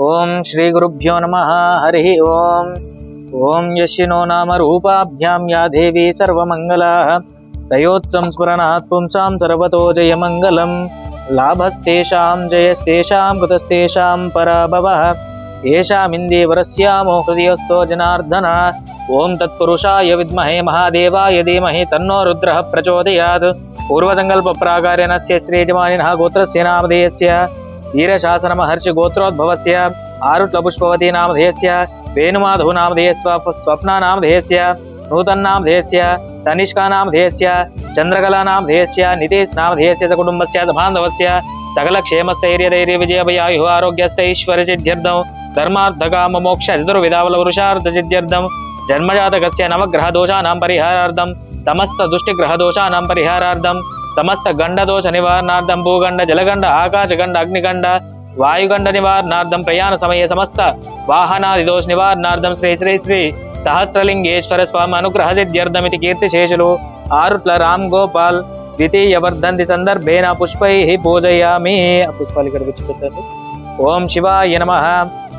ఓం శ్రీ గురుభ్యో నమః. హరి ఓం. ఓం యశినో నామ రూపాభ్యాం యా దేవీ సర్వమంగళాః తయోత్సం స్మరణాత్ పుంసాం సర్వతో జయమంగళం. లాభస్తేషాం జయస్తేషాం కృతస్తేషాం పరాభవః ఏషామిందేవరస్యామో హృదయస్థో జనార్దన. ఓం తత్పురుషాయ విద్మహే మహాదేవాయ ధీమహి తన్నో రుద్రః ప్రచోదయాత్. పూర్వసంకల్ప ప్రాకారేణస్య శ్రీయజమానినః గోత్రస్య నామధేయస్య వీరశాసన మహర్షి గోత్రోద్భవస్య ఆరుట్ల పుష్పవతి నామధేయస్య వేణుమాధవ నామధేయస్వ స్వప్నా నామధేయస్య నూతన్ నామధేయస్య తనిష్కా నామధేయస్య చంద్రకళా నామధేయస్య నితేష్ నామధేయస్య కుటుంబస్య బాంధవస్య సకల క్షేమస్థైర్యధైర్య విజయభయాయు ఆరోగ్యస్థైశ్వర్యసిద్ధ్యర్థం ధర్మార్థకామ మోక్ష చతుర్విధావల పురుషార్థ సిద్ధ్యర్థం జన్మజాతకస్య నవగ్రహ దోషానాం పరిహారార్థం సమస్త దుష్టిగ్రహ దోషానాం పరిహారార్థం సమస్త గండదోష నివారణార్థం భూగండ జలగండ ఆకాశగండ అగ్నిగండ వాయుగండ నివారణార్థం ప్రయాణ సమయ సమస్త వాహనాది దోష నివారణార్థం శ్రీ శ్రీ శ్రీ సహస్రలింగేశ్వర స్వామి అనుగ్రహ సిద్ధ్యర్థమితి కీర్తిశేషులు ఆరుట్ల రామ్ గోపాల్ ద్వితీయ వర్ధంతి సందర్భేన పుష్పై పూజయామి. పుష్పాలు ఇక్కడ పుచ్చుకుంటారు. ఓం శివాయ నమః,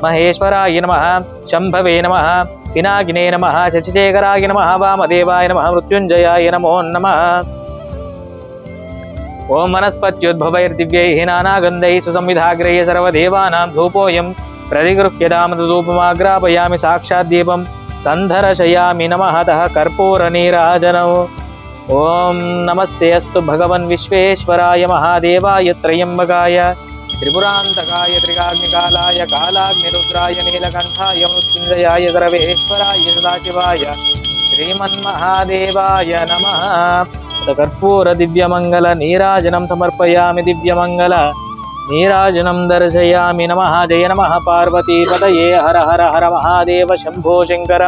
మహేశ్వరాయ నమః, శంభవే నమః, పినాకినే నమః, శశిశేఖరాయ నమః, వామదేవాయ నమః, మృత్యుంజయాయ నమో నమః. ఓం వనస్పత్యుద్భవైర్దివ్యైః నానాగంధైః సుసంవిధాగ్రైః సర్వదేవానాం ధూపోऽयं ప్రతిగృహ్యతామధూపమాగ్రాపయామి సాక్షాద్దీపం సంధర్శయామి నమః కర్పూరనీరాజనం. ఓం నమస్తే అస్తు భగవన్ విశ్వేశ్వరాయ మహాదేవాయ త్రయంబకాయ త్రిపురాంతకాయ త్రికాగ్నికాలాయ కాలాగ్నిరుద్రాయ నీలకంఠాయ మృత్యుంజయాయ సర్వేశ్వరాయ సదాశివాయ శ్రీమన్మహాదేవాయ నమః. కర్పూర దివ్యమంగళ నీరాజనం సమర్పయామి. దివ్యమంగళ నీరాజనం దర్శయామి. నమః. జయ నమః పార్వతీపతయే. హర హర హర మహాదేవ శంభో శంకర.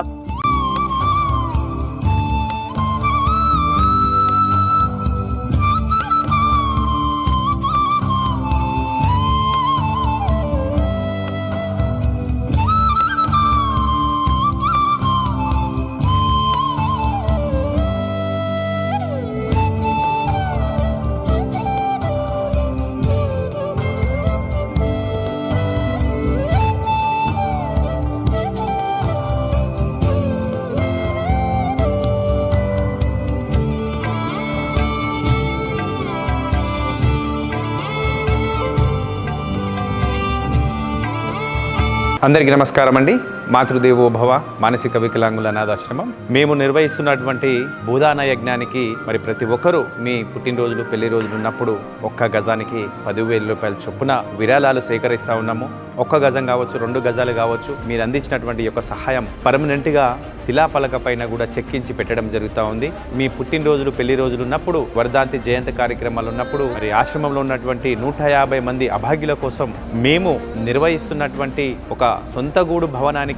అందరికీ నమస్కారం అండి. మాతృదేవో భవ మానసిక వికలాంగుల అనాథాశ్రమం మేము నిర్వహిస్తున్నటువంటి భూదాన యజ్ఞానికి మరి ప్రతి ఒక్కరూ మీ పుట్టినరోజులు పెళ్లి రోజులు ఉన్నప్పుడు ఒక్క గజానికి 10,000 రూపాయల చొప్పున విరాళాలు సేకరిస్తూ ఉన్నాము. ఒక్క గజం కావచ్చు, 2 గజాలు కావచ్చు. మీరు అందించినటువంటి యొక్క సహాయం పర్మనెంట్గా శిలాపలక పైన కూడా చెక్కించి పెట్టడం జరుగుతూ ఉంది. మీ పుట్టినరోజులు పెళ్లి రోజులు ఉన్నప్పుడు, వర్ధాంతి జయంతి కార్యక్రమాలు ఉన్నప్పుడు మరి ఆశ్రమంలో ఉన్నటువంటి 150 మంది అభాగ్యుల కోసం మేము నిర్వహిస్తున్నటువంటి ఒక సొంత గూడు భవనానికి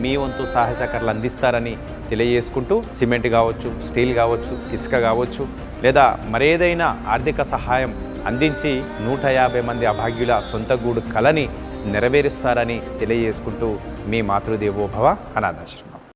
మీ వంతు సహాయ సహకారాలు అందిస్తారని తెలియజేసుకుంటూ, సిమెంట్ కావచ్చు, స్టీల్ కావచ్చు, ఇసుక కావచ్చు, లేదా మరేదైనా ఆర్థిక సహాయం అందించి 150 మంది అభాగ్యుల సొంత గూడు కలని నెరవేరుస్తారని తెలియజేసుకుంటూ మీ మాతృదేవో భవ అనాథాశ్రమం.